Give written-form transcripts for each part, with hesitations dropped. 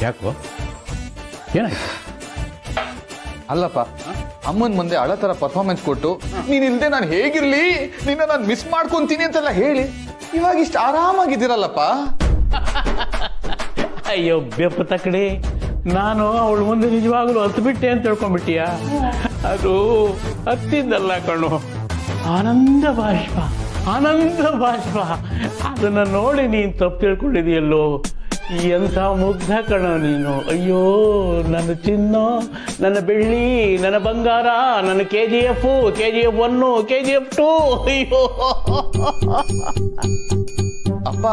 ಯಾಕೋ ಏನಾಯ್ತು? ಅಲ್ಲಪ್ಪ, ಅಮ್ಮನ ಮುಂದೆ ಅಳ ತರ ಪರ್ಫಾರ್ಮೆನ್ಸ್ ಕೊಟ್ಟು ನೀನ್ ಇಲ್ದೆ ನಾನು ಹೇಗಿರ್ಲಿ, ನಿನ್ನ ನಾನು ಮಿಸ್ ಮಾಡ್ಕೊಂತೀನಿ ಅಂತೆಲ್ಲ ಹೇಳಿ ಇವಾಗ ಇಷ್ಟು ಆರಾಮಾಗಿದ್ದೀರಲ್ಲಪ್ಪ. ಅಯ್ಯೋ ಬೆಪ್ಪ ತಕಡೆ, ನಾನು ಅವಳ ಮುಂದೆ ನಿಜವಾಗ್ಲೂ ಹತ್ತು ಬಿಟ್ಟೆ ಅಂತ ತಿಳ್ಕೊಂಡ್ಬಿಟ್ಟಿಯ? ಅದು ಹತ್ತಿದ್ದಲ್ಲ ಕಣು, ಆನಂದ ಬಾಷ್ಪ, ಆನಂದ ಬಾಷ್ಪ. ಅದನ್ನ ನೋಡಿ ನೀನು ತಪ್ಪು ತಿಳ್ಕೊಂಡಿದೆಯಲ್ಲೋ. ಎಂಥ ಮುಗ್ಧ ಕಣ ನೀನು. ಅಯ್ಯೋ ನನ್ನ ಚಿನ್ನ, ನನ್ನ ಬೆಳ್ಳಿ, ನನ್ನ ಬಂಗಾರ, ನನ್ನ KGF 1, KGF 2. ಅಯ್ಯೋ ಅಪ್ಪ,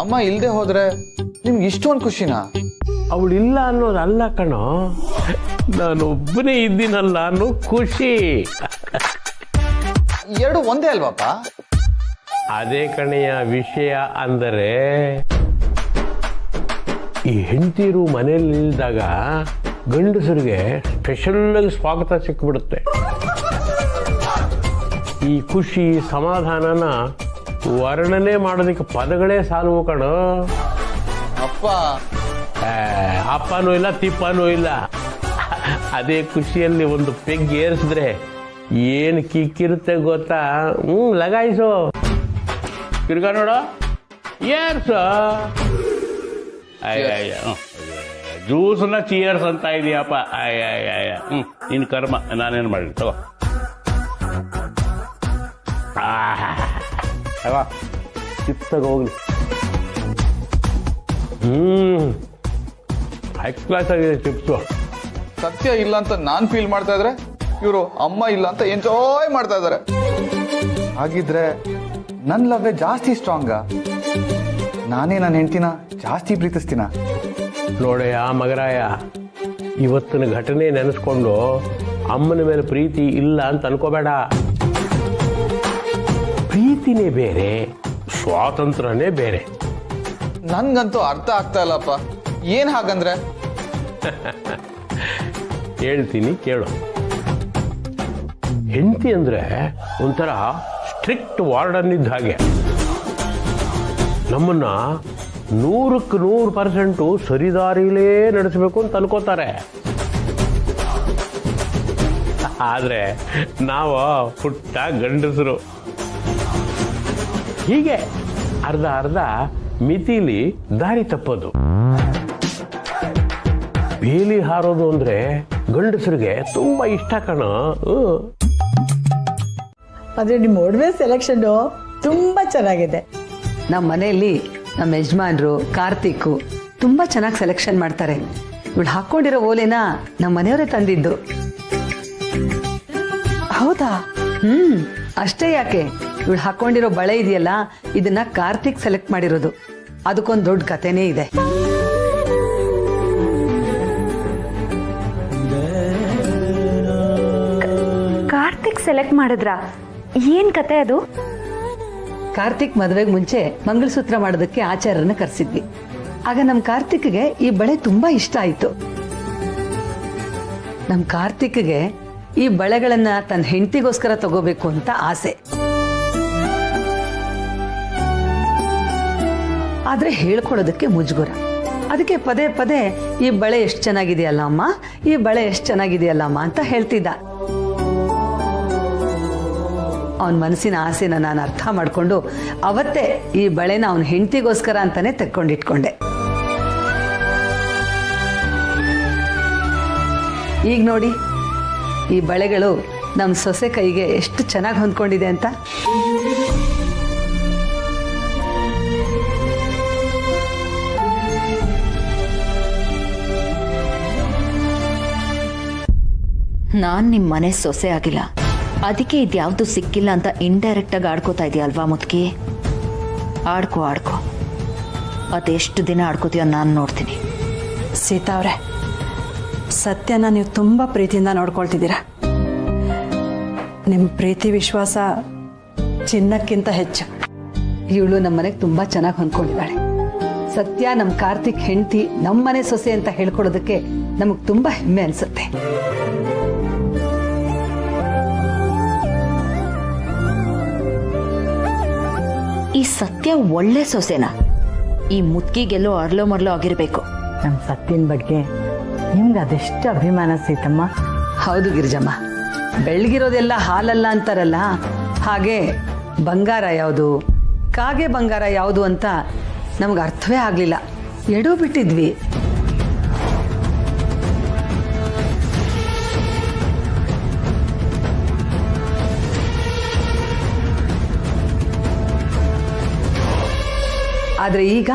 ಅಮ್ಮ ಇಲ್ದೆ ಹೋದ್ರೆ ನಿಮ್ಗೆ ಇಷ್ಟೊಂದು ಖುಷಿನಾ? ಅವಳಿಲ್ಲ ಅನ್ನೋದಲ್ಲ ಕಣೋ, ನಾನೊಬ್ಬನೇ ಇದ್ದೀನಲ್ಲ ಅನ್ನೋ ಖುಷಿ. ಎರಡು ಒಂದೇ ಅಲ್ವಾಪ್ಪ? ಅದೇ ಕಣೆಯ ವಿಷಯ. ಅಂದರೆ ಈ ಹೆಂಡತಿರು ಮನೇಲಿ ನಿಲ್ದಾಗ ಗಂಡಸರಿಗೆ ಸ್ಪೆಷಲ್ಲಾಗಿ ಸ್ವಾಗತ ಸಿಕ್ಬಿಡುತ್ತೆ. ಈ ಖುಷಿ ಸಮಾಧಾನನ ವರ್ಣನೆ ಮಾಡೋದಕ್ಕೆ ಪದಗಳೇ ಸಾಲವು ಕಣೋ. ಅಪ್ಪ, ಅಪ್ಪನೂ ಇಲ್ಲ ತಿಪ್ಪನೂ ಇಲ್ಲ. ಅದೇ ಖುಷಿಯಲ್ಲಿ ಒಂದು ಪೆಗ್ ಏರಿಸಿದ್ರೆ ಏನು ಕಿಕ್ಕಿರುತ್ತೆ ಗೊತ್ತಾ? ಲಗಾಯಿಸೋ, ತಿರ್ಗಾ ನೋಡೋ, ಏರ್ಸೋ. ಜ್ಯೂಸ್ನ ಚಿಯರ್ಸ್ ಅಂತ ಇದೆಯಪ್ಪ. ನಿನ್ನ ಕರ್ಮ, ನಾನೇನು ಮಾಡಲಿ ತಗೋ. ಚಿಪ್ಸ್ ತಗೋ ಹೋಗ್ಲಿ. ಹೈ ಕ್ಲಾಸ್ ಆಗಿದೆ ಚಿಪ್ಸು. ಸತ್ಯ ಇಲ್ಲ ಅಂತ ನಾನ್ ಫೀಲ್ ಮಾಡ್ತಾ ಇದ್ರೆ ಇವರು ಅಮ್ಮ ಇಲ್ಲ ಅಂತ ಎಂಜಾಯ್ ಮಾಡ್ತಾ ಇದಾರೆ. ಹಾಗಿದ್ರೆ ನನ್ನ ಲವ್ವೇ ಜಾಸ್ತಿ ಸ್ಟ್ರಾಂಗ? ನಾನೇ ನನ್ನ ಹೆಂಡ್ತಿನ ಜಾಸ್ತಿ ಪ್ರೀತಿಸ್ತೀನ? ನೋಡಯ್ಯ ಮಗರಾಯ, ಇವತ್ತಿನ ಘಟನೆ ನೆನೆಸ್ಕೊಂಡು ಅಮ್ಮನ ಮೇಲೆ ಪ್ರೀತಿ ಇಲ್ಲ ಅಂತ ಅನ್ಕೋಬೇಡ. ಪ್ರೀತಿನೇ ಬೇರೆ, ಸ್ವಾತಂತ್ರ್ಯನೇ ಬೇರೆ. ನನ್ಗಂತೂ ಅರ್ಥ ಆಗ್ತಾ ಇಲ್ಲಪ್ಪ. ಏನ್ ಹಾಗಂದ್ರೆ? ಹೇಳ್ತೀನಿ ಕೇಳು. ಹೆಂಡತಿ ಅಂದ್ರೆ ಒಂಥರ ಸ್ಟ್ರಿಕ್ಟ್ ವಾರ್ಡನ್ ಇದ್ದ ಹಾಗೆ. ನಮ್ಮನ್ನ 100% ಸರಿದಾರಿಲೇ ನಡೆಸಬೇಕು ಅಂತ ಅನ್ಕೋತಾರೆ. ಆದ್ರೆ ನಾವು ಪುಟ್ಟ ಗಂಡಸರು ಹೀಗೆ ಅರ್ಧ ಮಿತಿಲಿ ದಾರಿ ತಪ್ಪೋದು. ಬೇಲಿ ಹಾರೋದು ಅಂದ್ರೆ ಗಂಡಸರಿಗೆ ತುಂಬಾ ಇಷ್ಟ ಕಣ. ಆದ್ರೆ ನಿಮ್ಮ ಒಡವೆ ಸೆಲೆಕ್ಷನ್ ತುಂಬಾ ಚೆನ್ನಾಗಿದೆ. ನಮ್ಮ ಮನೆಯಲ್ಲಿ ನಮ್ಮ ಯಜಮಾನ್ರು ಕಾರ್ತಿಕ್ ತುಂಬಾ ಚೆನ್ನಾಗಿ ಸೆಲೆಕ್ಷನ್ ಮಾಡ್ತಾರೆ. ಇವಳು ಹಾಕೊಂಡಿರೋ ಓಲೆನ ನಮ್ಮ ಮನೆಯವರೇ ತಂದಿದ್ದು. ಹೌದಾ? ಅಷ್ಟೇ ಯಾಕೆ, ಇವಳು ಹಾಕೊಂಡಿರೋ ಬಳೆ ಇದೆಯಲ್ಲ, ಇದನ್ನ ಕಾರ್ತಿಕ್ ಸೆಲೆಕ್ಟ್ ಮಾಡಿರೋದು. ಅದಕ್ಕೊಂದು ದೊಡ್ಡ ಕಥೆನೇ ಇದೆ. ಕಾರ್ತಿಕ್ ಸೆಲೆಕ್ಟ್ ಮಾಡಿದ್ರ? ಏನ್ ಕತೆ ಅದು? ಕಾರ್ತಿಕ್ ಮದುವೆಗೆ ಮುಂಚೆ ಮಂಗಳಸೂತ್ರ ಮಾಡೋದಕ್ಕೆ ಆಚಾರ್ಯರನ್ನ ಕರೆಸಿದ್ವಿ. ಆಗ ನಮ್ ಕಾರ್ತಿಕ್ಗೆ ಈ ಬಳೆ ತುಂಬಾ ಇಷ್ಟ ಆಯ್ತು. ನಮ್ ಕಾರ್ತಿಕ್ಗೆ ಈ ಬಳೆಗಳನ್ನ ತನ್ನ ಹೆಂಡತಿಗೋಸ್ಕರ ತಗೋಬೇಕು ಅಂತ ಆಸೆ. ಆದ್ರೆ ಹೇಳ್ಕೊಳ್ಳೋದಕ್ಕೆ ಮುಜುಗರ. ಅದಕ್ಕೆ ಪದೇ ಪದೇ ಈ ಬಳೆ ಎಷ್ಟು ಚೆನ್ನಾಗಿದೆಯಲ್ಲ ಅಮ್ಮ, ಈ ಬಳೆ ಎಷ್ಟು ಚೆನ್ನಾಗಿದೆಯಲ್ಲ ಅಮ್ಮ ಅಂತ ಹೇಳ್ತಿದ್ದ. ಅವನ ಮನಸ್ಸಿನ ಆಸೆನ ನಾನು ಅರ್ಥ ಮಾಡ್ಕೊಂಡು ಅವತ್ತೇ ಈ ಬಳೆನ ಅವನ ಹೆಂಡತಿಗೋಸ್ಕರ ಅಂತಾನೆ ತೆಕ್ಕೊಂಡಿಟ್ಕೊಂಡೆ. ಈಗ ನೋಡಿ, ಈ ಬಳೆಗಳು ನಮ್ಮ ಸೊಸೆ ಕೈಗೆ ಎಷ್ಟು ಚೆನ್ನಾಗಿ ಹೊಂದ್ಕೊಂಡಿದೆ ಅಂತ. ನಾನ್ ನಿಮ್ ಮನೆ ಸೊಸೆ ಆಗಿಲ್ಲ, ಅದಕ್ಕೆ ಇದ್ಯಾವ್ದು ಸಿಕ್ಕಿಲ್ಲ ಅಂತ ಇಂಡೈರೆಕ್ಟ್ ಆಗಿ ಆಡ್ಕೋತಾ ಇದೆಯಲ್ವಾ ಮುದ್ಕಿ? ಆಡ್ಕೋ ಅದೆಷ್ಟು ದಿನ ಆಡ್ಕೋತೀಯೋ ನಾನು ನೋಡ್ತೀನಿ. ಸೀತಾ ಅವ್ರೆ, ಸತ್ಯನ ನೀವು ತುಂಬಾ ಪ್ರೀತಿಯಿಂದ ನೋಡ್ಕೊಳ್ತಿದ್ದೀರಾ. ನಿಮ್ಮ ಪ್ರೀತಿ ವಿಶ್ವಾಸ ಚಿನ್ನಕ್ಕಿಂತ ಹೆಚ್ಚು. ಇವಳು ನಮ್ಮ ಮನೆಗೆ ತುಂಬಾ ಚೆನ್ನಾಗಿ ಹೊಂದ್ಕೊಂಡಿದ್ದಾಳೆ. ಸತ್ಯ ನಮ್ಮ ಕಾರ್ತಿಕ್ ಹೆಂಡತಿ, ನಮ್ಮ ಮನೆ ಸೊಸೆ ಅಂತ ಹೇಳ್ಕೊಡೋದಕ್ಕೆ ನಮಗ್ ತುಂಬಾ ಹೆಮ್ಮೆ ಅನ್ಸುತ್ತೆ. ಈ ಸತ್ಯ ಒಳ್ಳೆ ಸೊಸೆನಾ? ಈ ಮುದ್ಕಿಗೆಲ್ಲೋ ಅರ್ಲೋ ಮರ್ಲೋ ಆಗಿರ್ಬೇಕು. ನಮ್ಮ ಸತ್ತಿನ ಬಗ್ಗೆ ನಿಮ್ಗೆ ಅದೆಷ್ಟು ಅಭಿಮಾನ ಸೀತಮ್ಮ. ಹೌದು ಗಿರಿಜಮ್ಮ, ಬೆಳಗಿರೋದೆಲ್ಲ ಹಾಲಲ್ಲ ಅಂತಾರಲ್ಲ, ಹಾಗೆ ಬಂಗಾರ ಯಾವುದು ಕಾಗೆ ಬಂಗಾರ ಯಾವುದು ಅಂತ ನಮ್ಗೆ ಅರ್ಥವೇ ಆಗಲಿಲ್ಲ, ಎಡೂ ಬಿಟ್ಟಿದ್ವಿ. ಆದರೆ ಈಗ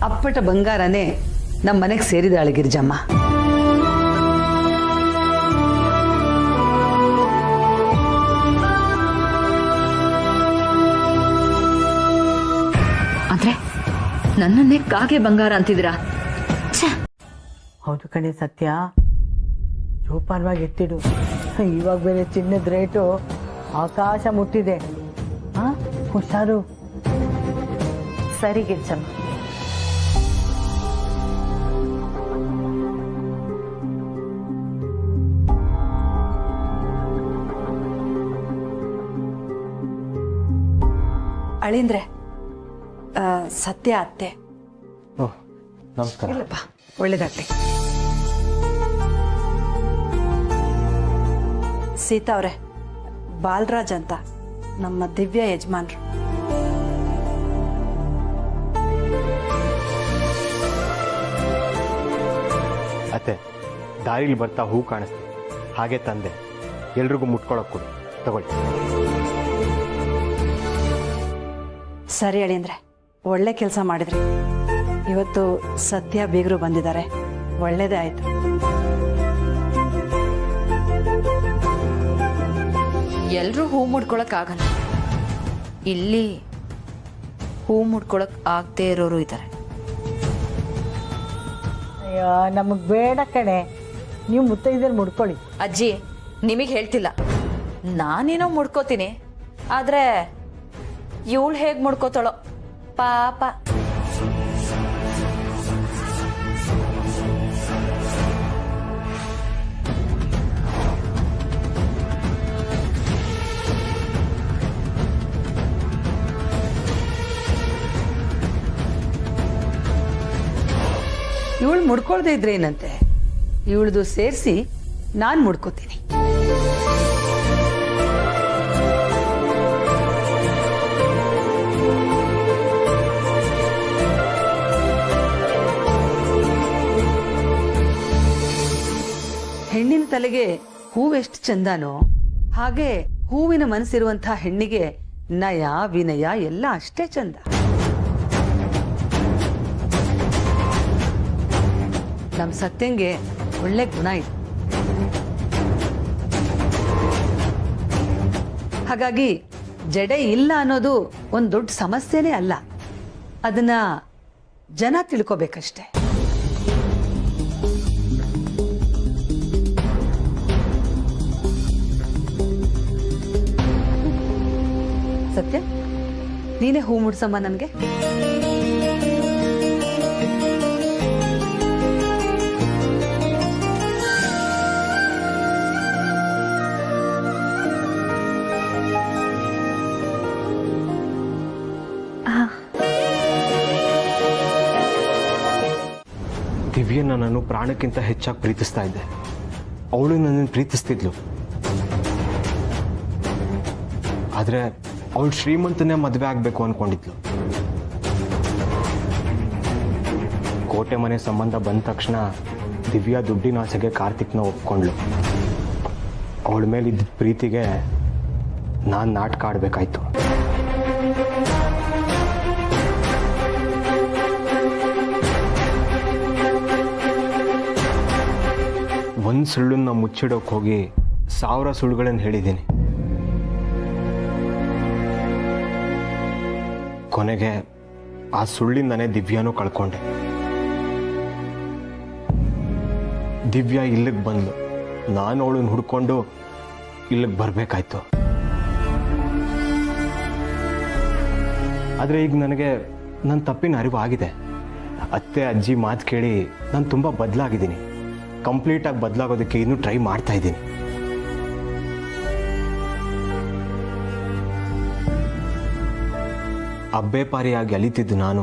ಅಪ್ಪಟ ಬಂಗಾರನೇ ನಮ್ಮ ಮನೆಗೆ ಸೇರಿದಾಳೆ ಗಿರಿಜಮ್ಮ. ಅಂದ್ರೆ ನನ್ನನ್ನೇ ಕಾಗೆ ಬಂಗಾರ ಅಂತಿದ್ದೀರಾ? ಹೌದು ಕಣೆ ಸತ್ಯ, ಜೋಪಾನವಾಗಿ ಎತ್ತಿಡು. ಇವಾಗ ಬೇರೆ ಚಿನ್ನದ ರೇಟು ಆಕಾಶ ಮುಟ್ಟಿದೆ. ಹಾ, ಹುಷಾರು. ಸರಿ ಗಿರ್ಜಮ್ಮ. ಅಳಿಂದ್ರೆ ಸತ್ಯ ಅತ್ತೆ. ನಮಸ್ಕಾರ. ಇಲ್ಲಪ್ಪ, ಒಳ್ಳೇದಾಗ್ಲಿ. ಸೀತಾ ಅವರೇ, ಬಾಲರಾಜ್ ಅಂತ ನಮ್ಮ ದಿವ್ಯ ಯಜಮಾನ್ರು. ಅತ್ತೆ, ದಾರಿಲಿ ಬರ್ತಾ ಹೂ ಕಾಣಿಸ್ತೆ, ಹಾಗೆ ತಂದೆ. ಎಲ್ರಿಗೂ ಮುಟ್ಕೊಳಕ್ ಕೊಡು, ತಗೊಳ್ಳಿ. ಸರಿ ಅಳಿಂದ್ರೆ, ಒಳ್ಳೆ ಕೆಲಸ ಮಾಡಿದ್ರಿ. ಇವತ್ತು ಸತ್ಯ ಬೀಗರು ಬಂದಿದ್ದಾರೆ, ಒಳ್ಳೇದೇ ಆಯ್ತು. ಎಲ್ರೂ ಹೂ ಮುಡ್ಕೊಳಕ್ ಆಗಲ್ಲ, ಇಲ್ಲಿ ಹೂ ಮುಡ್ಕೊಳಕ್ ಆಗದೆ ಇರೋರು ಇದ್ದಾರೆ. ಅಯ್ಯೋ, ನಮಗೆ ಬೇಡ ಕಣೆ, ನೀವು ಮುತ್ತೈದಲ್ಲಿ ಮುಡ್ಕೊಳ್ಳಿ. ಅಜ್ಜಿ, ನಿಮಗೆ ಹೇಳ್ತಿಲ್ಲ, ನಾನೇನೋ ಮುಡ್ಕೋತೀನಿ, ಆದ್ರೆ ಇವಳು ಹೇಗ್ ಮುಡ್ಕೋತಾಳೋ ಪಾಪ. ಇವಳು ಮುಡ್ಕೊಳ್ದೇ ಇದ್ರೆ ಏನಂತೆ, ಇವಳದು ಸೇರಿಸಿ ನಾನು ಮುಡ್ಕೋತೀನಿ. ಹೆಣ್ಣಿನ ತಲೆಗೆ ಹೂವೆಷ್ಟು ಚಂದನೋ ಹಾಗೆ ಹೂವಿನ ಮನಸ್ಸಿರುವಂತಹ ಹೆಣ್ಣಿಗೆ ನಯ ವಿನಯ ಎಲ್ಲ ಅಷ್ಟೇ ಚಂದ. ನಮ್ ಸತ್ಯಂಗೆ ಒಳ್ಳೆ ಗುಣ ಇದೆ. ಹಾಗಾಗಿ ಜಡೆ ಇಲ್ಲ ಅನ್ನೋದು ಒಂದು ದೊಡ್ಡ ಸಮಸ್ಯೆನೇ ಅಲ್ಲ, ಅದನ್ನ ಜನ ತಿಳ್ಕೋಬೇಕಷ್ಟೆ. ಸತ್ಯ, ನೀನೇ ಹೂ ಮುಡ್ಸಮ್ಮ ನನಗೆ. ದಿವ್ಯನ ನಾನು ಪ್ರಾಣಕ್ಕಿಂತ ಹೆಚ್ಚಾಗಿ ಪ್ರೀತಿಸ್ತಾ ಇದ್ದೆ, ಅವಳು ನನ್ನನ್ನು ಪ್ರೀತಿಸ್ತಿದ್ಲು. ಆದ್ರೆ ಅವಳು ಶ್ರೀಮಂತನೇ ಮದುವೆ ಆಗ್ಬೇಕು ಅನ್ಕೊಂಡಿದ್ಲು. ಕೋಟೆ ಮನೆ ಸಂಬಂಧ ಬಂದ ತಕ್ಷಣ ದಿವ್ಯಾ ದುಡ್ಡಿನ ಆಸೆಗೆ ಕಾರ್ತಿಕ್ನ ಒಪ್ಕೊಂಡ್ಲು. ಅವಳ ಮೇಲಿದ್ದ ಪ್ರೀತಿಗೆ ನಾನು ನಾಟಕ ಆಡ್ಬೇಕಾಯ್ತು. ಒಂದು ಸುಳ್ಳನ್ನ ಮುಚ್ಚಿಡೋಕೆ ಹೋಗಿ 1000 ಸುಳ್ಳುಗಳನ್ನು ಹೇಳಿದ್ದೀನಿ. ಕೊನೆಗೆ ಆ ಸುಳ್ಳಿಂದನೇ ದಿವ್ಯಾನೂ ಕಳ್ಕೊಂಡೆ. ದಿವ್ಯಾ ಇಲ್ಲಿಗೆ ಬಂದ್ಲು, ನಾನು ಅವಳನ್ನ ಹುಡ್ಕೊಂಡು ಇಲ್ಲಿಗೆ ಬರಬೇಕಾಯ್ತು. ಆದರೆ ಈಗ ನನಗೆ ನನ್ನ ತಪ್ಪಿನ ಅರಿವು ಆಗಿದೆ. ಅತ್ತೆ ಅಜ್ಜಿ ಮಾತು ಕೇಳಿ ನಾನು ತುಂಬ ಬದಲಾಗಿದ್ದೀನಿ. ಕಂಪ್ಲೀಟಾಗಿ ಬದಲಾಗೋದಕ್ಕೆ ಇನ್ನೂ ಟ್ರೈ ಮಾಡ್ತಾ ಇದ್ದೀನಿ. ಅಬ್ಬೆ ಪಾರಿಯಾಗಿ ಅಲಿತಿದ್ದು ನಾನು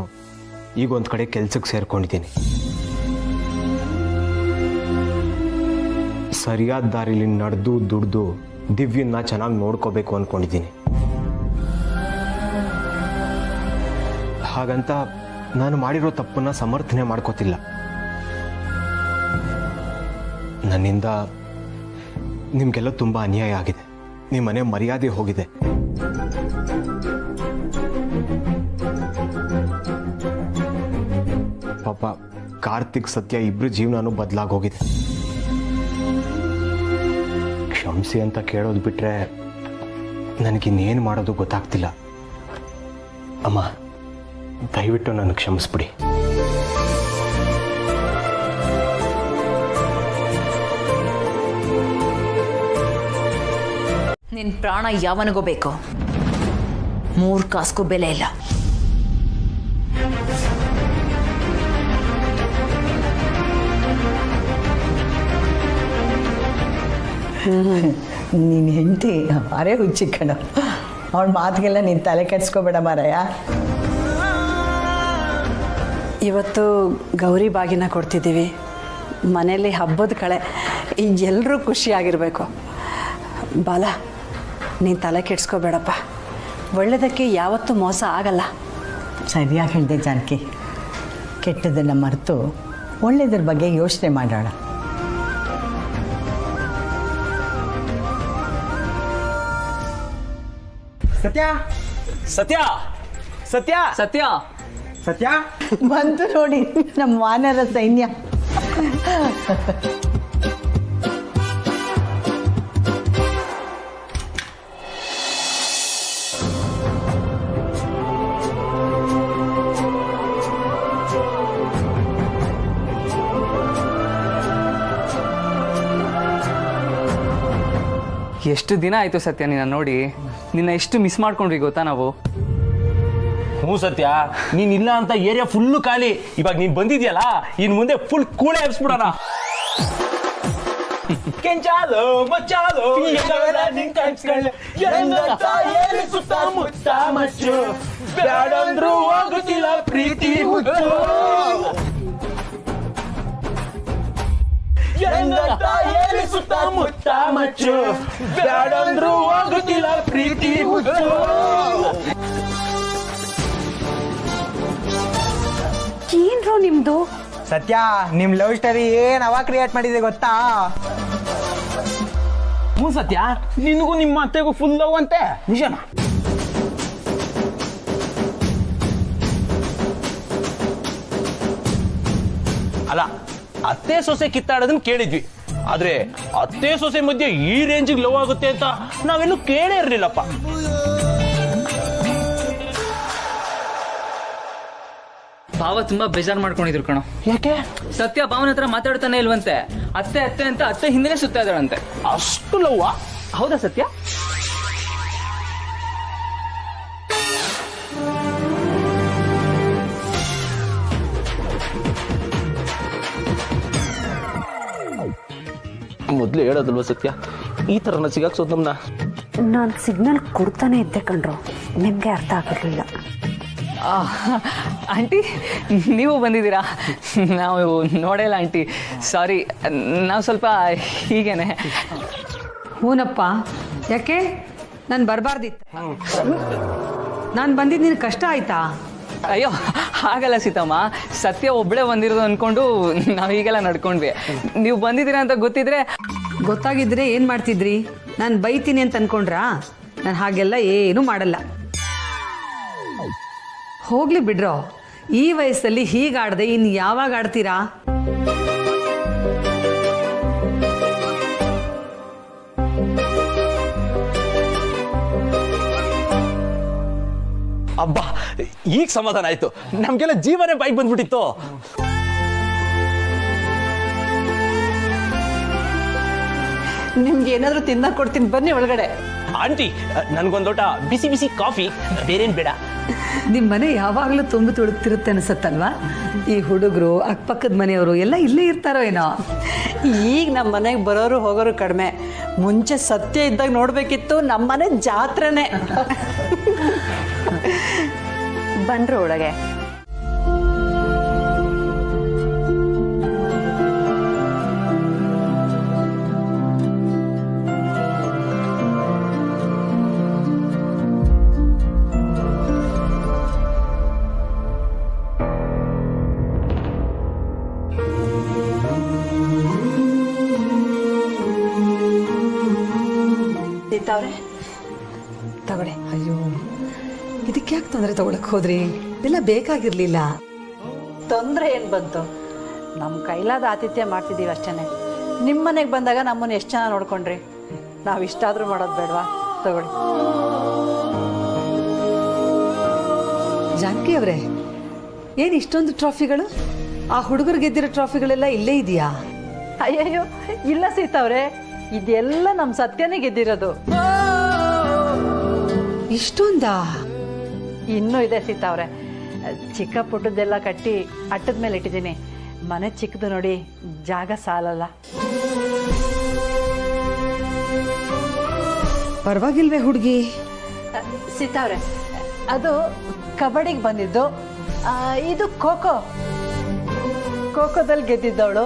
ಈಗ ಒಂದು ಕಡೆ ಕೆಲಸಕ್ಕೆ ಸೇರ್ಕೊಂಡಿದ್ದೀನಿ. ಸರಿಯಾದ ದಾರಿಲಿ ನಡೆದು ದುಡ್ದು ದಿವ್ಯನ್ನ ಚೆನ್ನಾಗಿ ನೋಡ್ಕೋಬೇಕು ಅಂದ್ಕೊಂಡಿದ್ದೀನಿ. ಹಾಗಂತ ನಾನು ಮಾಡಿರೋ ತಪ್ಪನ್ನ ಸಮರ್ಥನೆ ಮಾಡ್ಕೋತಿಲ್ಲ. ನನ್ನಿಂದ ನಿಮಗೆಲ್ಲ ತುಂಬ ಅನ್ಯಾಯ ಆಗಿದೆ. ನಿಮ್ಮ ಮನೆ ಮರ್ಯಾದೆ ಹೋಗಿದೆ. ಪಾಪ ಕಾರ್ತಿಕ್ ಸತ್ಯ ಇಬ್ರು ಜೀವನನೂ ಬದಲಾಗೋಗಿದೆ. ಕ್ಷಮಿಸಿ ಅಂತ ಕೇಳೋದು ಬಿಟ್ರೆ ನನಗಿನ್ನೇನು ಮಾಡೋದು ಗೊತ್ತಾಗ್ತಿಲ್ಲ. ಅಮ್ಮ, ದಯವಿಟ್ಟು ನನಗೆ ಕ್ಷಮಿಸ್ಬಿಡಿ. ನಿನ್ ಪ್ರಾಣ ಯಾವನಿಗೂ ಬೇಕು, 3 ಕಾಸ್ಗೂ ಬೆಲೆ ಇಲ್ಲ. ನೀನು ಹೆಂಡತಿ ಅರೇ ಹುಚ್ಚಿ ಕಣ. ಅವಳ ಮಾತಿಗೆಲ್ಲ ನೀನು ತಲೆ ಕೆಡ್ಸ್ಕೊಬೇಡ ಮಾರಾಯ. ಇವತ್ತು ಗೌರಿ ಬಾಗಿನ ಕೊಡ್ತಿದ್ದೀವಿ. ಮನೇಲಿ ಹಬ್ಬದ ಕಳೆ, ಈಗ ಎಲ್ಲರೂ ಖುಷಿಯಾಗಿರಬೇಕು. ಬಾಲ, ನೀನು ತಲೆ ಕೆಡ್ಸ್ಕೊಬೇಡಪ್ಪ. ಒಳ್ಳೆಯದಕ್ಕೆ ಯಾವತ್ತೂ ಮೋಸ ಆಗಲ್ಲ. ಸರಿಯಾಗಿ ಹೇಳಿದೆ ಜಾನಕಿ. ಕೆಟ್ಟದನ್ನು ಮರೆತು ಒಳ್ಳೆಯದ್ರ ಬಗ್ಗೆ ಯೋಚನೆ ಮಾಡೋಣ. ಸತ್ಯ ಸತ್ಯ ಸತ್ಯ ಸತ್ಯ ಸತ್ಯ ಬಂತು ನೋಡಿ ನಮ್ಮ ವಾನರ ಸೈನ್ಯ. ಎಷ್ಟು ದಿನ ಆಯ್ತು ಸತ್ಯ ನಿನ್ನ ನೋಡಿ. ನಿನ್ನ ಎಷ್ಟು ಮಿಸ್ ಮಾಡ್ಕೊಂಡ್ವಿ ಗೊತ್ತಾ ನಾವು. ಹ್ಞೂ ಸತ್ಯ, ನೀನ್ ಇಲ್ಲ ಅಂತ ಏರಿಯಾ ಫುಲ್ಲು ಖಾಲಿ. ಇವಾಗ ನೀನ್ ಬಂದಿದ್ಯಲ್ಲ, ಇನ್ ಮುಂದೆ ಫುಲ್ ಕೂಳೆ ಎಬ್ಸ್ಬಿಡೋಣ. ಕೆಂಚಾಲೋ ಮಚ್ಚಾಲೋ ಸುತ್ತಮುತ್ತ ಮಚ್ಚು, ಬ್ಯಾಡಂದ್ರೂ ಹೋಗುತ್ತಿಲ್ಲ ಪ್ರೀತಿ ಹುಚ್ಚು. ಸುತ್ತಮುತ್ತ ಮಚ್ಚು, ಬ್ಯಾಡಂದ್ರೂ ಹೋಗುತ್ತಿಲ್ಲ ಪ್ರೀತಿ ಹುಚ್ಚು. ಏನ್ರೋ ನಿಮ್ದು? ಸತ್ಯ, ನಿಮ್ ಲವ್ ಸ್ಟೋರಿ ಏನ್ ಅವ ಕ್ರಿಯೇಟ್ ಮಾಡಿದೆ ಗೊತ್ತಾ? ಹ್ಞೂ ಸತ್ಯ, ನಿನಗೂ ನಿಮ್ಮ ಅತ್ತೆಗೂ ಫುಲ್ ಲವ್ ಅಂತೆ, ನಿಜನಾ? ಅಲ್ಲ, ಅತ್ತೆ ಸೊಸೆ ಕಿತ್ತಾಡೋದನ್ನ ಕೇಳಿದ್ವಿ, ಆದ್ರೆ ಅತ್ತೆ ಸೊಸೆ ಮಧ್ಯೆ ಈ ರೇಂಜಿಗೆ ಲವ್ ಆಗುತ್ತೆ ಅಂತ ನಾವೆಲ್ಲೂ ಕೇಳೇ ಇರ್ಲಿಲ್ಲಪ್ಪ. ಭಾವ ತುಂಬಾ ಬೇಜಾರ್ ಮಾಡ್ಕೊಂಡಿದ್ರು ಕಣೋ. ಯಾಕೆ? ಸತ್ಯ ಭಾವನ ಹತ್ರ ಮಾತಾಡ್ತಾನೆ ಇಲ್ವಂತೆ. ಅತ್ತೆ ಅತ್ತೆ ಅಂತ ಅತ್ತೆ ಹಿಂದೆನೆ ಸುತ್ತಾ ಇದ್ದಾಳಂತೆ. ಅಷ್ಟು ಲವ್ವಾ? ಹೌದಾ ಸತ್ಯ? ಮೊದ್ಲು ಹೇಳೋದಲ್ವ ಸತ್ಯ, ಈ ತರ ಸಿಗಾಕ್ಸೋದ್ ನಮ್ನ. ನಾನು ಸಿಗ್ನಲ್ ಕೊಡ್ತಾನೆ ಇದ್ದೆ ಕಣ್ರು, ನಿಮ್ಗೆ ಅರ್ಥ ಆಗಿರ್ಲಿಲ್ಲ. ಆಂಟಿ, ನೀವು ಬಂದಿದ್ದೀರಾ? ನಾವು ನೋಡಿಲ್ಲ ಆಂಟಿ, ಸಾರಿ. ನಾವು ಸ್ವಲ್ಪ ಹೀಗೇನೆ. ಹೂನಪ್ಪ, ಯಾಕೆ ನಾನು ಬರಬಾರ್ದಿತ್ತು? ನಾನು ಬಂದಿದ್ದು ನಿನಗೆ ಕಷ್ಟ ಆಯ್ತಾ? ಅಯ್ಯೋ ಹಾಗಲ್ಲ ಸೀತಮ್ಮ, ಸತ್ಯ ಒಬ್ಬಳೇ ಬಂದಿರೋದು ಅಂದ್ಕೊಂಡು ನಾವು ಹೀಗೆಲ್ಲ ನಡ್ಕೊಂಡ್ವಿ. ನೀವು ಬಂದಿದ್ದೀರಾ ಅಂತ ಗೊತ್ತಾಗಿದ್ರೆ ಏನು ಮಾಡ್ತಿದ್ರಿ? ನಾನು ಬೈತೀನಿ ಅಂತ ಅನ್ಕೊಂಡ್ರಾ? ನಾನು ಹಾಗೆಲ್ಲ ಏನೂ ಮಾಡಲ್ಲ. ಹೋಗ್ಲಿ ಬಿಡ್ರೋ, ಈ ವಯಸ್ಸಲ್ಲಿ ಹೀಗಾಡ್ದೆ ಇನ್ನು ಯಾವಾಗ ಆಡ್ತೀರಾ? ಅಬ್ಬಾ, ಈಗ ಸಮಾಧಾನ ಆಯ್ತು. ನಮ್ಗೆಲ್ಲ ಜೀವನೇ ಬಾಯಿಗೆ ಬಂದ್ಬಿಟ್ಟಿತ್ತು. ನಿಮ್ಗೆ ಏನಾದರೂ ತಿನ್ನಕ್ ಕೊಡ್ತೀನಿ, ಬನ್ನಿ ಒಳಗಡೆ. ಆಂಟಿ, ನನ್ಗೊಂದ್ ಲೋಟ ಬಿಸಿ ಬಿಸಿ ಕಾಫಿ, ಬೇರೇನ್ ಬೇಡ. ನಿಮ್ಮ ಮನೆ ಯಾವಾಗಲೂ ತುಂಬ ತುಳುಕ್ತಿರುತ್ತೆ ಅನ್ಸತ್ತಲ್ವಾ? ಈ ಹುಡುಗರು ಅಕ್ಕಪಕ್ಕದ ಮನೆಯವರು ಎಲ್ಲ ಇಲ್ಲೇ ಇರ್ತಾರೋ ಏನೋ. ಈಗ ನಮ್ಮ ಮನೆಗೆ ಬರೋರು ಹೋಗೋರು ಕಡಿಮೆ. ಮುಂಚೆ ಸತ್ಯ ಇದ್ದಾಗ ನೋಡ್ಬೇಕಿತ್ತು, ನಮ್ಮ ಮನೆ ಜಾತ್ರೆನೇ. ಬನ್ರು ಒಳಗೆ. ಸೀತಾವ್ರೆ ತಗೊಳ್ಳಿ. ಅಯ್ಯೋ ಇದಕ್ಕೆ ಯಾಕೆ ತೊಂದರೆ ತಗೊಳಕ್ ಹೋದ್ರಿ? ಎಲ್ಲ ಬೇಕಾಗಿರ್ಲಿಲ್ಲ. ತೊಂದರೆ ಏನು ಬಂತು? ನಮ್ಮ ಕೈಲಾದ ಆತಿಥ್ಯ ಮಾಡ್ತಿದ್ದೀವಿ ಅಷ್ಟೇ. ನಿಮ್ಮ ಮನೆಗೆ ಬಂದಾಗ ನಮ್ಮನ್ನು ಎಷ್ಟು ಚೆನ್ನಾಗಿ ನೋಡ್ಕೊಂಡ್ರಿ. ನಾವು ಇಷ್ಟಾದರೂ ಮಾಡೋದು ಬೇಡವಾ? ತಗೊಳ್ಳಿ. ಜಾನಕಿ ಅವರೇ, ಏನು ಇಷ್ಟೊಂದು ಟ್ರಾಫಿಗಳು? ಆ ಹುಡುಗರು ಗೆದ್ದಿರೋ ಟ್ರಾಫಿಗಳೆಲ್ಲ ಇಲ್ಲೇ ಇದೆಯಾ? ಅಯ್ಯಯ್ಯೋ ಇಲ್ಲ ಸೀತಾವ್ರೆ, ಇದೆಲ್ಲ ನಮ್ಮ ಸತ್ಯನೇ ಗೆದ್ದಿರೋದು. ಇಷ್ಟೊಂದಾ? ಇನ್ನೂ ಇದೆ ಸೀತಾವ್ರೆ. ಚಿಕ್ಕ ಪುಟ್ಟದ್ದೆಲ್ಲ ಕಟ್ಟಿ ಅಟ್ಟದ ಮೇಲೆ ಇಟ್ಟಿದ್ದೀನಿ. ಮನೆ ಚಿಕ್ಕದು ನೋಡಿ, ಜಾಗ ಸಾಲಲ್ಲ. ಪರವಾಗಿಲ್ವೇ ಹುಡುಗಿ? ಸೀತಾವ್ರೆ, ಅದು ಕಬಡ್ಡಿಗೆ ಬಂದಿದ್ದು. ಇದು ಖೋಖೋದಲ್ಲಿ ಗೆದ್ದಿದ್ದವಳು.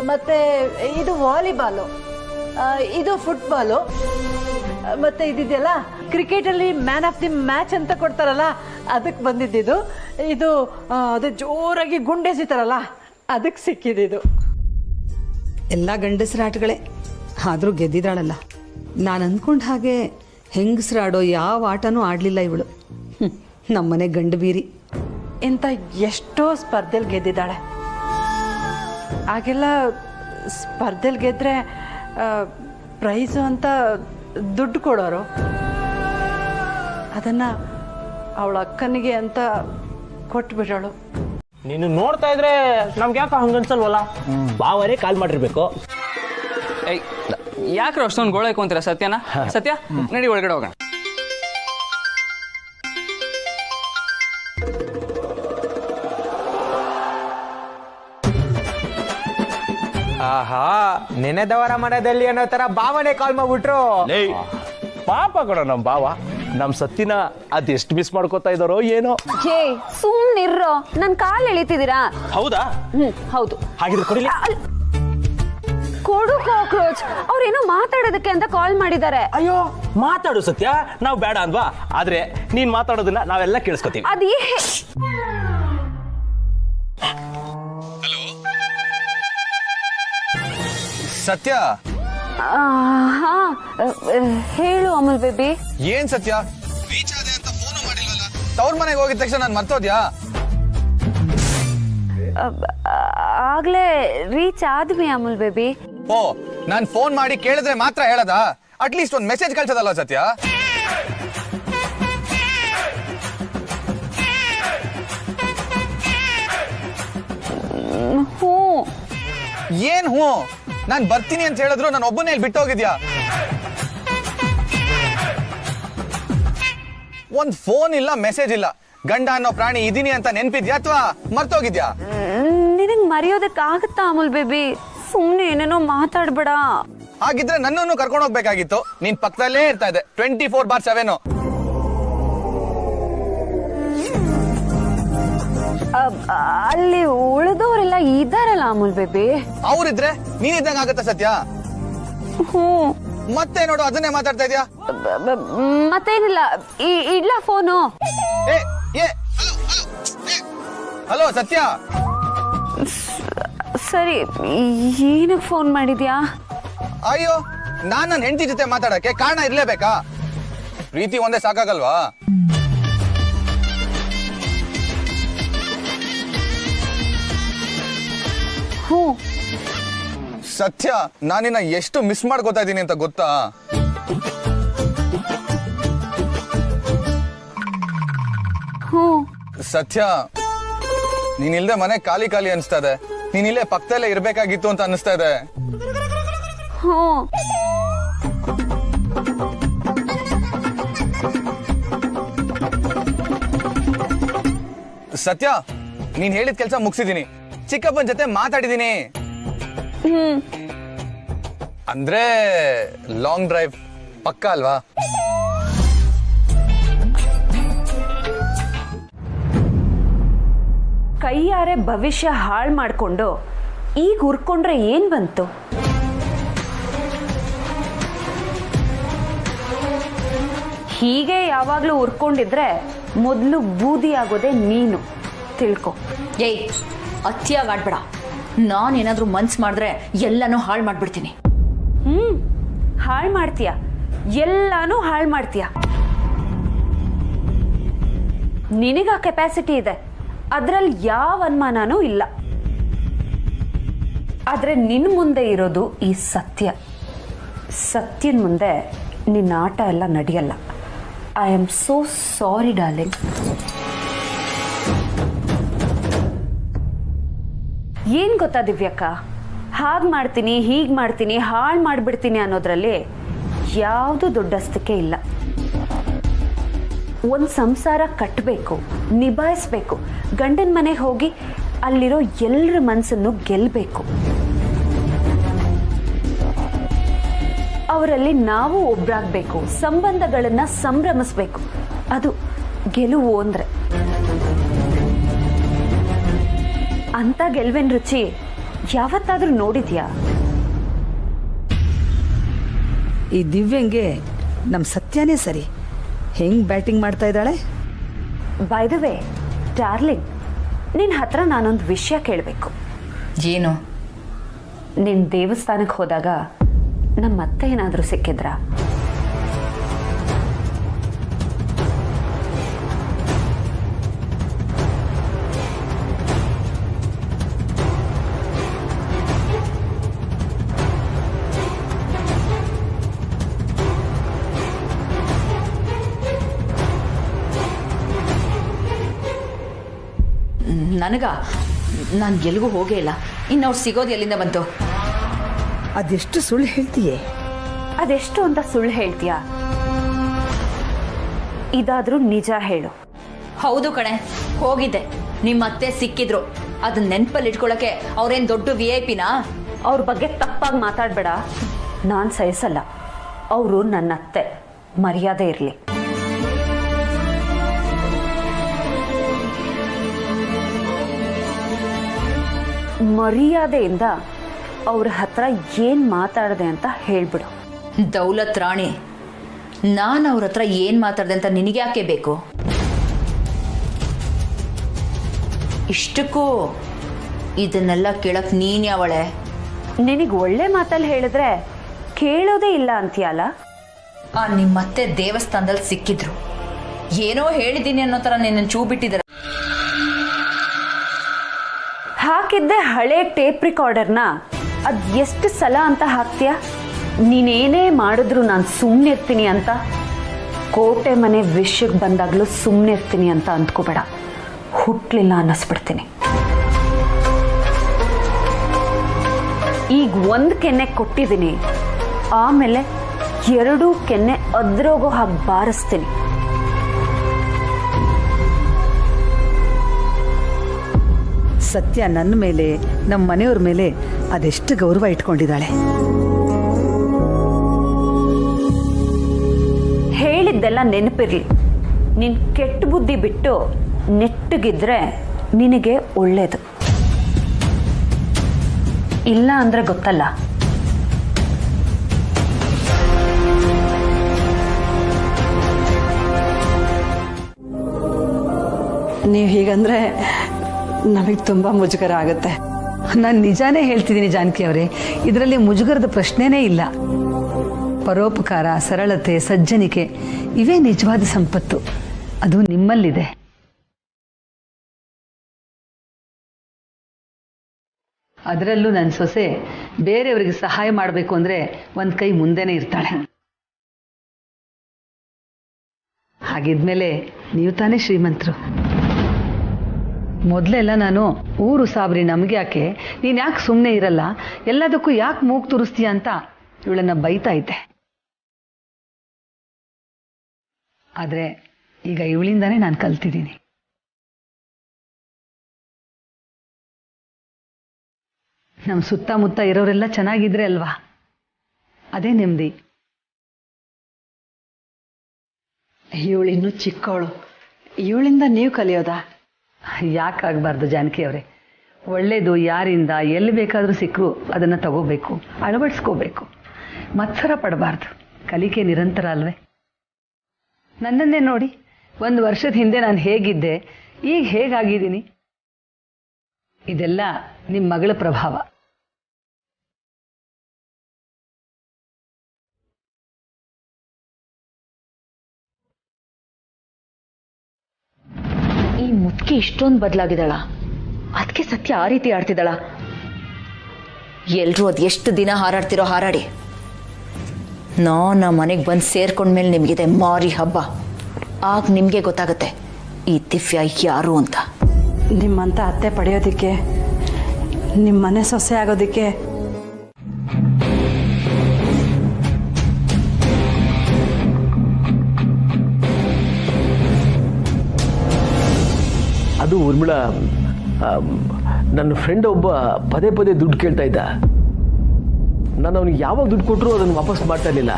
ಮತ್ತೆ ಇದು ವಾಲಿಬಾಲು, ಇದು ಫುಟ್ಬಾಲು, ಮತ್ತೆ ಇದಿದೆಯಲ್ಲ ಕ್ರಿಕೆಟಲ್ಲಿ ಮ್ಯಾನ್ ಆಫ್ ದಿ ಮ್ಯಾಚ್ ಅಂತ ಕೊಡ್ತಾರಲ್ಲ, ಅದಕ್ಕೆ ಬಂದಿದ್ದು. ಇದು ಅದು ಜೋರಾಗಿ ಗುಂಡೆಸಿತಾರಲ್ಲ, ಅದಕ್ಕೆ ಸಿಕ್ಕಿದ್ದು. ಎಲ್ಲ ಗಂಡಸರ ಆಟಗಳೇ, ಆದರೂ ಗೆದ್ದಿದ್ದಾಳಲ್ಲ. ನಾನು ಅಂದ್ಕೊಂಡ ಹಾಗೆ ಹೆಂಗಸರಾಡೋ ಯಾವ ಆಟನೂ ಆಡಲಿಲ್ಲ ಇವಳು. ನಮ್ಮನೆ ಗಂಡು ಬೀರಿ. ಇಂಥ ಎಷ್ಟೋ ಸ್ಪರ್ಧೆಲಿ ಗೆದ್ದಿದ್ದಾಳೆ. ಆಗೆಲ್ಲ ಸ್ಪರ್ಧೆಲಿ ಗೆದ್ದರೆ ಪ್ರೈಸು ಅಂತ ದುಡ್ಡು ಕೊಡೋರು. ಅದನ್ನು ಅವಳ ಅಕ್ಕನಿಗೆ ಅಂತ ಕೊಟ್ಬಿಡೋಳು. ನೀನು ನೋಡ್ತಾ ಇದ್ರೆ ನಮ್ಗೆ ಯಾಕೆ ಹಂಗನ್ಸಲ್ವಲ್ಲ? ಬಾವರೇ ಕಾಲ್ ಮಾಡಿರ್ಬೇಕು. ಏಯ್ ಯಾಕ್ರೆ ಅಷ್ಟೊಂದು ಗೋಳೈಕು ಅಂತೀರ ಸತ್ಯನ? ಸತ್ಯ ನಡಿ ಒಳಗಡೆ ಹೋಗೋಣ. ಆಹಾ, ನೆನೆದವರ ಮನದಲ್ಲಿ ಅನ್ನೋ ತರ ಭಾವನೆ ಕಾಲ್ ಮಾಡ್ಬಿಟ್ರು. ಪಾಪ ಕಣ ನಮ್ ಬಾವ, ನಮ್ ಸತ್ತಿನ ಅದೆಷ್ಟು ಮಿಸ್ ಮಾಡ್ಕೋತಾ ಇದಾರೋ ಏನೋ. ಹೇ ಸುಮ್ನಿರ್ರೋ, ನನ್ ಕಾಲ್ ಎಳಿತಿದ್ದೀರಾ? ಹೌದಾ? ಹೌದು. ಹಾಗಿದ್ರೆ ಕೊಡಿಲಿ. ಕೊಡು ಕಾಕ್ರೋಚ್. ಅವ್ರೇನೋ ಮಾತಾಡೋದಕ್ಕೆ ಅಂತ ಕಾಲ್ ಮಾಡಿದ್ದಾರೆ. ಅಯ್ಯೋ ಮಾತಾಡು ಸತ್ಯ, ನಾವು ಬೇಡ ಅನ್ವಾ? ಆದ್ರೆ ನೀನ್ ಮಾತಾಡೋದನ್ನ ನಾವೆಲ್ಲ ಕೇಳಿಸ್ಕೊತೀವಿ. ಅದೇ ಸತ್ಯ, ಹಾ ಹೇಳು ಅಮಲ್ ಬೇಬಿ. ಏನ್ ಸತ್ಯ, ರೀಚ್ ಆದೆ ಅಂತ ಫೋನ್ ಮಾಡಿಲ್ವಲ್ಲ? ತವ್ರ ಮನೆಗೆ ಹೋಗಿದ ತಕ್ಷಣ ನಾನು ಮರ್ತೋದ್ಯಾ? ಆಗ್ಲೇ ರೀಚ್ ಆದ್ವಿ ಅಮಲ್ ಬೇಬಿ. ಓ, ನಾನ್ ಫೋನ್ ಮಾಡಿ ಕೇಳಿದ್ರೆ ಮಾತ್ರ ಹೇಳದ? ಅಟ್ಲೀಸ್ಟ್ ಒಂದ್ ಮೆಸೇಜ್ ಕಳ್ಸೋದಲ್ಲ ಸತ್ಯ? ಹ್ಞೂ. ಏನ್ ಹ್ಞೂ? ನಾನ್ ಬರ್ತೀನಿ ಅಂತ ಹೇಳಿದ್ರು ನಾನು ಒಬ್ಬನೇ ಇಲ್ಲಿ ಬಿಟ್ಟು ಹೋಗಿದ್ಯಾ? ಒಂದ್ ಫೋನ್ ಇಲ್ಲ, ಮೆಸೇಜ್ ಇಲ್ಲ. ಗಂಡ ಅನ್ನೋ ಪ್ರಾಣಿ ಇದೀನಿ ಅಂತ ನೆನ್ಪಿದ್ಯಾ ಅಥವಾ ಮರ್ತೋಗಿದ್ಯಾ? ನಿನಗ್ ಮರೆಯೋದಕ್ಕಾಗತ್ತಾ ಅಮಲ್ ಬೇಬಿ? ಸುಮ್ನೆ ಏನೇನೋ ಮಾತಾಡ್ಬೇಡ. ಹಾಗಿದ್ರೆ ನನ್ನನ್ನು ಕರ್ಕೊಂಡು ಹೋಗ್ಬೇಕಾಗಿತ್ತು. ನೀನ್ ಪಕ್ಕದಲ್ಲೇ ಇರ್ತಾ ಇದ್ದೆ 24/7. ಅಲ್ಲಿ ಉಳಿದವರೆಲ್ಲ ಇದ್ದಾರಲ್ಲ ಅಮುಲ್ ಬೇಬಿ. ಅವ್ರಿದ್ರೆ ನೀನಿದ್ದಂಗ ಆಗತ್ತ ಸತ್ಯ? ಹ್ಞೂ. ಮತ್ತೆ ನೋಡು, ಅದನ್ನೇ ಮಾತಾಡ್ತಾ ಇದ್ಯಾ? ಮತ್ತೇನಿಲ್ಲ, ಇಡ್ಲ ಫೋನು. ಹಲೋ ಸತ್ಯ. ಸರಿ, ಏನಕ್ಕೆ ಫೋನ್ ಮಾಡಿದ್ಯಾ? ಅಯ್ಯೋ, ನಾನ್ ನನ್ನ ಹೆಂಡತಿ ಜೊತೆ ಮಾತಾಡಕ್ಕೆ ಕಾರಣ ಇರ್ಲೇಬೇಕಾ? ಪ್ರೀತಿ ಒಂದೇ ಸಾಕಾಗಲ್ವಾ? ಹ್ಞೂ. ಸತ್ಯ, ನಾನಿನ್ನ ಎಷ್ಟು ಮಿಸ್ ಮಾಡ್ಕೋತಾ ಇದ್ದೀನಿ ಅಂತ ಗೊತ್ತಾ? ಹ್ಞೂ. ಸತ್ಯ, ನೀನಿಲ್ದೆ ಮನೆ ಖಾಲಿ ಖಾಲಿ ಅನಿಸ್ತಾ ಇದೆ. ನೀನಿಲ್ಲೇ ಪಕ್ಕದಲ್ಲೇ ಇರ್ಬೇಕಾಗಿತ್ತು ಅಂತ ಅನಿಸ್ತಾ ಇದೆ. ಹ್ಞೂ. ಸತ್ಯ, ನೀನ್ ಹೇಳಿದ ಕೆಲಸ ಮುಗಿಸಿದೀನಿ. ಚಿಕ್ಕಪ್ಪನ ಜೊತೆ ಮಾತಾಡಿದೀನಿ. ಅಂದ್ರೆ ಲಾಂಗ್ ಡ್ರೈವ್ ಪಕ್ಕ ಅಲ್ವಾ? ಕೈಯಾರೆ ಭವಿಷ್ಯ ಹಾಳು ಮಾಡಿಕೊಂಡು ಈಗ ಹುರ್ಕೊಂಡ್ರೆ ಏನ್ ಬಂತು? ಹೀಗೆ ಯಾವಾಗ್ಲೂ ಹುರ್ಕೊಂಡಿದ್ರೆ ಮೊದಲು ಬೂದಿ ಆಗೋದೆ ನೀನು, ತಿಳ್ಕೊ. ಏಯ್, ಅತಿಯಾಗಿ ಆಡ್ಬೇಡ. ನಾನೇನಾದ್ರೂ ಮನ್ಸು ಮಾಡಿದ್ರೆ ಎಲ್ಲನೂ ಹಾಳು ಮಾಡ್ಬಿಡ್ತೀನಿ. ಹಾಳು ಮಾಡ್ತೀಯ? ಎಲ್ಲಾನು ಹಾಳು ಮಾಡ್ತೀಯ. ನಿನಗ ಕೆಪಾಸಿಟಿ ಇದೆ, ಅದ್ರಲ್ಲಿ ಯಾವ ಅನುಮಾನನೂ ಇಲ್ಲ. ಆದ್ರೆ ನಿನ್ ಮುಂದೆ ಇರೋದು ಈ ಸತ್ಯ. ಸತ್ಯನ ಮುಂದೆ ನಿನ್ನ ಆಟ ಎಲ್ಲ ನಡೆಯಲ್ಲ. I am so sorry darling. ಏನ್ ಗೊತ್ತಾ ದಿವ್ಯಕ್ಕ, ಹಾಗೆ ಮಾಡ್ತೀನಿ ಹೀಗೆ ಮಾಡ್ತೀನಿ ಹಾಳು ಮಾಡಿಬಿಡ್ತೀನಿ ಅನ್ನೋದ್ರಲ್ಲಿ ಯಾವುದು ದೊಡ್ಡಸ್ತಕ್ಕೆ ಇಲ್ಲ. ಒಂದು ಸಂಸಾರ ಕಟ್ಟಬೇಕು, ನಿಭಾಯಿಸ್ಬೇಕು, ಗಂಡನ ಮನೆಗೆ ಹೋಗಿ ಅಲ್ಲಿರೋ ಎಲ್ಲರ ಮನಸ್ಸನ್ನು ಗೆಲ್ಲಬೇಕು. ಅವರಲ್ಲಿ ನಾವು ಒಬ್ಬರಾಗಬೇಕು, ಸಂಬಂಧಗಳನ್ನ ಸಂಭ್ರಮಿಸ್ಬೇಕು. ಅದು ಗೆಲುವು ಅಂದ್ರೆ. ಅಂತ ಗೆಲುವಿನ ರುಚಿ ಯಾವತ್ತಾದ್ರೂ ನೋಡಿದ್ಯಾ? ಈ ದಿವ್ಯಂಗೆ ನಮ್ಮ ಸತ್ಯನೇ ಸರಿ. ಹೆಂಗ್ ಬ್ಯಾಟಿಂಗ್ ಮಾಡ್ತಾ ಇದ್ದಾಳೆ. ಬೈ ದ ವೇ ಡಾರ್ಲಿಂಗ್, ನಿನ್ನ ಹತ್ರ ನಾನೊಂದು ವಿಷಯ ಕೇಳಬೇಕು. ಏನು? ನಿನ್ನ ದೇವಸ್ಥಾನಕ್ಕೆ ಹೋದಾಗ ನಮ್ಮ ಅತ್ತೆ ಏನಾದರೂ ಸಿಕ್ಕಿದ್ರಾ? ನಾನು ಎಲ್ಲಿಗೂ ಹೋಗೇ ಇಲ್ಲ. ಇನ್ನು ಅವ್ರು ಸಿಗೋದು ಎಲ್ಲಿಂದ ಬಂತು? ಅದೆಷ್ಟು ಸುಳ್ಳು ಹೇಳ್ತೀಯೇ. ಅದೆಷ್ಟು ಅಂತ ಸುಳ್ಳು ಹೇಳ್ತೀಯಾ? ಇದಾದ್ರೂ ನಿಜ ಹೇಳು. ಹೌದು ಕಣೆ, ಹೋಗಿದ್ದೆ. ನಿಮ್ಮ ಅತ್ತೆ ಸಿಕ್ಕಿದ್ರು. ಅದನ್ನ ನೆನ್ಪಲ್ಲಿ ಇಟ್ಕೊಳಕ್ಕೆ ಅವ್ರೇನ್ ದೊಡ್ಡ VIP ನಾ? ಅವ್ರ ಬಗ್ಗೆ ತಪ್ಪಾಗಿ ಮಾತಾಡ್ಬೇಡ. ನಾನು ಸಹಿಸಲ್ಲ. ಅವರು ನನ್ನ ಅತ್ತೆ, ಮರ್ಯಾದೆ ಇರಲಿ. ಮರ್ಯಾದೆಯಿಂದ ಅವ್ರ ಹತ್ರ ಏನ್ ಮಾತಾಡದೆ ಅಂತ ಹೇಳ್ಬಿಡು. ದೌಲತ್ ರಾಣಿ, ನಾನು ಅವ್ರ ಹತ್ರ ಏನ್ ಮಾತಾಡ್ದೆ ಅಂತ ನಿನಗೆ ಯಾಕೆ ಬೇಕು? ಇಷ್ಟಕ್ಕೂ ಇದನ್ನೆಲ್ಲ ಕೇಳಕ್ ನೀನ್ ಯಾವಳೆ? ನಿನಗೆ ಒಳ್ಳೆ ಮಾತಲ್ಲಿ ಹೇಳಿದ್ರೆ ಕೇಳೋದೇ ಇಲ್ಲ ಅಂತೀಯಲ್ಲ? ನಿಮ್ಮತ್ತೆ ದೇವಸ್ಥಾನದಲ್ಲಿ ಸಿಕ್ಕಿದ್ರು. ಏನೋ ಹೇಳಿದ್ದೀನಿ ಅನ್ನೋ ತರ ನಿನ್ನ ಚೂ ಬಿಟ್ಟಿದ್ದಾರೆ. ಹಾಕಿದ್ದೆ ಹಳೆ ಟೇಪ್ ರಿಕಾರ್ಡರ್ನ ಅದ್ ಎಷ್ಟು ಸಲ ಅಂತ ಹಾಕ್ತೀಯ? ನೀನೇನೇ ಮಾಡಿದ್ರು ನಾನು ಸುಮ್ಮನೆ ಇರ್ತೀನಿ ಅಂತ? ಕೋಟೆ ಮನೆ ವಿಷಯಕ್ಕೆ ಬಂದಾಗ್ಲೂ ಸುಮ್ಮನೆ ಇರ್ತೀನಿ ಅಂತ ಅಂದ್ಕೋಬೇಡ. ಹುಟ್ಲಿಲ್ಲ ಅನ್ನಿಸ್ಬಿಡ್ತೀನಿ. ಈಗ ಒಂದು ಕೆನ್ನೆ ಕೊಟ್ಟಿದ್ದೀನಿ, ಆಮೇಲೆ 2 ಕೆನ್ನೆ ಅದ್ರೋಗೋ ಹಾಗೆ ಬಾರಿಸ್ತೀನಿ. ಸತ್ಯ ನನ್ನ ಮೇಲೆ, ನಮ್ಮ ಮನೆಯವ್ರ ಮೇಲೆ ಅದೆಷ್ಟು ಗೌರವ ಇಟ್ಕೊಂಡಿದ್ದಾಳೆ. ಹೇಳಿದ್ದೆಲ್ಲ ನೆನಪಿರ್ಲಿ. ನಿನ್ ಕೆಟ್ಟ ಬುದ್ಧಿ ಬಿಟ್ಟು ನೆಟ್ಟಗಿದ್ರೆ ನಿನಗೆ ಒಳ್ಳೇದು. ಇಲ್ಲ ಅಂದ್ರೆ ಗೊತ್ತಲ್ಲ. ನೀವು ಹೀಗಂದ್ರೆ ನಮಗೆ ತುಂಬ ಮುಜುಗರ ಆಗುತ್ತೆ. ನಾನು ನಿಜಾನೇ ಹೇಳ್ತಿದ್ದೀನಿ ಜಾನಕಿ ಅವರೇ, ಇದರಲ್ಲಿ ಮುಜುಗರದ ಪ್ರಶ್ನೆನೇ ಇಲ್ಲ. ಪರೋಪಕಾರ, ಸರಳತೆ, ಸಜ್ಜನಿಕೆ ಇವೇ ನಿಜವಾದ ಸಂಪತ್ತು. ಅದು ನಿಮ್ಮಲ್ಲಿದೆ. ಅದರಲ್ಲೂ ನನ್ನ ಸೊಸೆ ಬೇರೆಯವರಿಗೆ ಸಹಾಯ ಮಾಡಬೇಕು ಅಂದರೆ ಒಂದು ಕೈ ಮುಂದೆನೇ ಇರ್ತಾಳೆ. ಹಾಗಿದ್ಮೇಲೆ ನೀವು ತಾನೇ ಶ್ರೀಮಂತರು. ಮೊದಲೆಲ್ಲ ನಾನು ಊರು ಸಾಬ್ರಿ ನಮಗೆ ಯಾಕೆ, ನೀನು ಯಾಕೆ ಸುಮ್ಮನೆ ಇರಲ್ಲ, ಎಲ್ಲದಕ್ಕೂ ಯಾಕೆ ಮೂಗು ತುರಿಸ್ತೀಯ ಅಂತ ಇವಳನ್ನ ಬೈತಾ ಇದ್ದೆ. ಆದರೆ ಈಗ ಇವಳಿಂದಾನೇ ನಾನು ಕಲ್ತಿದ್ದೀನಿ. ನಮ್ಮ ಸುತ್ತಮುತ್ತ ಇರೋರೆಲ್ಲ ಚೆನ್ನಾಗಿದ್ರೆ ಅಲ್ವಾ, ಅದೇ ನೆಮ್ಮದಿ. ಇವಳಿನ್ನೂ ಚಿಕ್ಕವಳು, ಇವಳಿಂದ ನೀವು ಕಲಿಯೋದಾ? ಯಾಕಾಗಬಾರ್ದು ಜಾನಕಿ ಅವರೇ? ಒಳ್ಳೇದು ಯಾರಿಂದ ಎಲ್ಲಿ ಬೇಕಾದರೂ ಸಿಕ್ಕರೂ ಅದನ್ನು ತಗೋಬೇಕು, ಅಳವಡಿಸ್ಕೋಬೇಕು. ಮತ್ಸರ ಪಡಬಾರ್ದು. ಕಲಿಕೆ ನಿರಂತರ ಅಲ್ವೇ? ನನ್ನನ್ನೇ ನೋಡಿ, 1 ವರ್ಷದ ಹಿಂದೆ ನಾನು ಹೇಗಿದ್ದೆ, ಈಗ ಹೇಗಾಗಿದ್ದೀನಿ. ಇದೆಲ್ಲ ನಿಮ್ಮ ಮಗಳ ಪ್ರಭಾವ. ಈ ಮುದ್ಕೆ ಇಷ್ಟೊಂದು ಬದಲಾಗಿದ್ದಾಳ, ಅದಕ್ಕೆ ಸತ್ಯ ಆ ರೀತಿ ಆಡ್ತಿದ್ದಾಳ. ಎಲ್ರೂ ಅದು ಎಷ್ಟು ದಿನ ಹಾರಾಡ್ತಿರೋ ಹಾರಾಡಿ, ನಮ್ಮ ಮನೆಗೆ ಬಂದು ಸೇರ್ಕೊಂಡ್ಮೇಲೆ ನಿಮಗಿದೆ ಮಾರಿ ಹಬ್ಬ. ಆಗ ನಿಮಗೆ ಗೊತ್ತಾಗುತ್ತೆ ಈ ದಿವ್ಯ ಯಾರು ಅಂತ. ನಿಮ್ಮಂತ ಅತ್ತೆ ಪಡೆಯೋದಕ್ಕೆ, ನಿಮ್ಮ ಮನೆ ಸೊಸೆ ಆಗೋದಕ್ಕೆ ಅದು ಊರ್ಮಿಳಾ, ನನ್ನ ಫ್ರೆಂಡ್ ಒಬ್ಬ ಪದೇ ಪದೇ ದುಡ್ಡು ಕೇಳ್ತಾ ಇದ್ದ. ನಾನು ಅವನಿಗೆ ಯಾವಾಗ ದುಡ್ಡು ಕೊಟ್ಟರು ಅದನ್ನು ವಾಪಸ್ ಮಾಡ್ತಾ ಇರಲಿಲ್ಲ.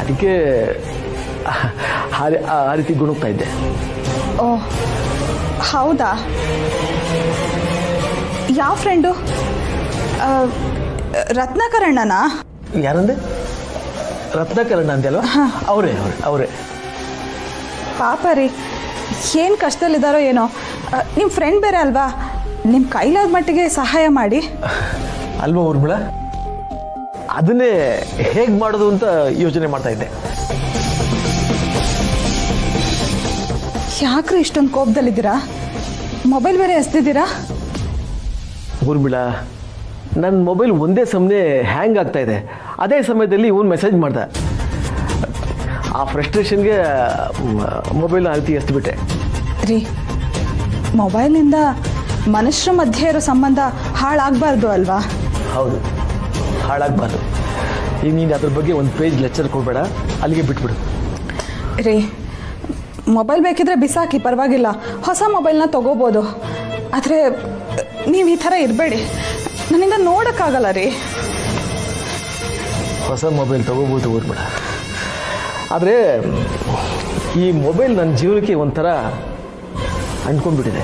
ಅದಕ್ಕೆ ಆ ರೀತಿ ಗುಣಗ್ತಾ ಇದ್ದೆ. ಓ ಹೌದಾ? ಯಾವ ಫ್ರೆಂಡು? ರತ್ನಾಕರಣ್ಣನಾ? ಯಾರಂದೆ? ರತ್ನಾಕರಣ್ಣ ಅಂತೆಲ್ವಾ? ಅವರೇ. ಪಾಪ ರೀ, ಏನು ಕಷ್ಟದಲ್ಲಿದ್ದಾರೋ ಏನೋ. ನಿಮ್ಮ ಫ್ರೆಂಡ್ ಬೇರೆ ಅಲ್ವಾ, ನಿಮ್ಮ ಕೈಲಾದ ಮಟ್ಟಿಗೆ ಸಹಾಯ ಮಾಡಿ. ಅಲ್ವಾ ಊರ್ಮಿಳಾ? ಅದನ್ನೇ ಹೇಗೆ ಮಾಡೋದು ಅಂತ ಯೋಚನೆ ಮಾಡ್ತಾ ಇದ್ದೆ. ಯಾಕ್ರಿ ಇಷ್ಟೊಂದು ಕೋಪದಲ್ಲಿದ್ದೀರಾ? ಮೊಬೈಲ್ ಬೇರೆ ಎಸ್ದಿದ್ದೀರಾ? ಊರ್ಮಿಳಾ, ನನ್ನ ಮೊಬೈಲ್ ಒಂದೇ ಸಮನೆ ಹ್ಯಾಂಗ್ ಆಗ್ತಾ ಇದೆ. ಅದೇ ಸಮಯದಲ್ಲಿ ಇವನು ಮೆಸೇಜ್ ಮಾಡ್ದ. ಆ ಫ್ರಸ್ಟ್ರೇಷನ್ಗೆ ಮೊಬೈಲ್ನ ಆ ರೀತಿ ಎಸ್ಬಿಟ್ಟೆ. ರೀ, ಮೊಬೈಲಿಂದ ಮನುಷ್ಯರ ಮಧ್ಯೆ ಇರೋ ಸಂಬಂಧ ಹಾಳಾಗಬಾರ್ದು ಅಲ್ವಾ? ಹೌದು, ಹಾಳಾಗಬಾರ್ದು. ಈಗ ನೀನು ಅದ್ರ ಬಗ್ಗೆ ಒಂದು ಪೇಜ್ ಲೆಕ್ಚರ್ ಕೊಡಬೇಡ, ಅಲ್ಲಿಗೆ ಬಿಟ್ಬಿಡು. ರೀ, ಮೊಬೈಲ್ ಬೇಕಿದ್ರೆ ಬಿಸಾಕಿ, ಪರವಾಗಿಲ್ಲ, ಹೊಸ ಮೊಬೈಲ್ನ ತಗೋಬೋದು. ಆದರೆ ನೀವು ಈ ಥರ ಇರಬೇಡಿ, ನನ್ನಿಂದ ನೋಡೋಕ್ಕಾಗಲ್ಲ ರೀ. ಹೊಸ ಮೊಬೈಲ್ ತಗೋಬೋದು ಊರ್ಮಿಳ, ಆದರೆ ಈ ಮೊಬೈಲ್ ನನ್ನ ಜೀವನಕ್ಕೆ ಒಂಥರ ಅಂಟ್ಕೊಂಡ್ಬಿಟ್ಟಿದೆ.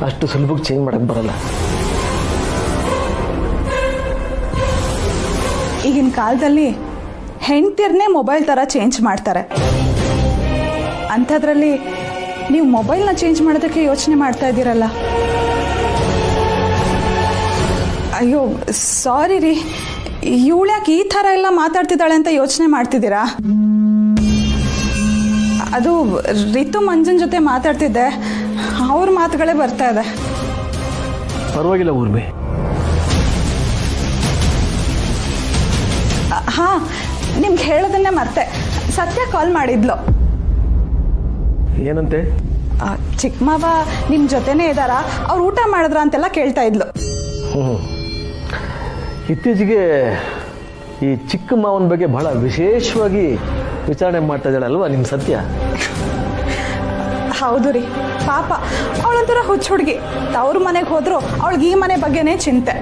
ಅಷ್ಟು ಸುಲಭಕ್ಕೆ ಚೇಂಜ್ ಮಾಡೋಕ್ಕೆ ಬರಲ್ಲ. ಈಗಿನ ಕಾಲದಲ್ಲಿ ಹೆಂಡ್ತಿರ್ನೇ ಮೊಬೈಲ್ ಥರ ಚೇಂಜ್ ಮಾಡ್ತಾರೆ. ಅಂಥದ್ರಲ್ಲಿ ನೀವು ಮೊಬೈಲ್ನ ಚೇಂಜ್ ಮಾಡೋದಕ್ಕೆ ಯೋಚನೆ ಮಾಡ್ತಾ ಇದ್ದೀರಲ್ಲ. ಅಯ್ಯೋ ಸಾರಿ ರೀ, ಇವಳು ಯಾಕೆ ಈ ಥರ ಎಲ್ಲ ಮಾತಾಡ್ತಿದ್ದಾಳೆ ಅಂತ ಯೋಚನೆ ಮಾಡ್ತಿದ್ದೀರಾ? ಅದು ರಿತು ಮಂಜನ್ ಜೊತೆ ಮಾತಾಡ್ತಿದ್ದೆ, ಅವ್ರ ಮಾತುಗಳೇ ಬರ್ತಾ ಇದೆ. ಪರವಾಗಿಲ್ಲ ಊರ್ಮಿ. ಹಾಂ, ನಿಮ್ಗೆ ಹೇಳೋದನ್ನೇ ಮತ್ತೆ ಸತ್ಯ ಕಾಲ್ ಮಾಡಿದ್ಲು. ಏನಂತೆ? ಚಿಕ್ಕ ಮಾವ ನಿಮ್ಮ ಜೊತೆನೇ ಇದ್ದಾರಾ, ಅವ್ರು ಊಟ ಮಾಡಿದ್ರ ಅಂತೆಲ್ಲ ಕೇಳ್ತಾ ಇದ್ಲು. ಇತ್ತೀಚೆಗೆ ಈ ಚಿಕ್ಕ ಮಾವನ ಬಗ್ಗೆ ಬಹಳ ವಿಶೇಷವಾಗಿ ವಿಚಾರಣೆ ಮಾಡ್ತಾ ಇದ್ದಾಳಲ್ವಾ ನಿಮ್ಮ ಸತ್ಯ? ಹೌದು ರೀ, ಪಾಪ ಅವಳೊಂಥರ ಹುಚ್ಚು ಹುಡುಗಿ. ತವ್ರ ಮನೆಗೆ ಹೋದ್ರು ಅವಳಿಗೆ ಈ ಮನೆ ಬಗ್ಗೆನೇ ಚಿಂತೆ.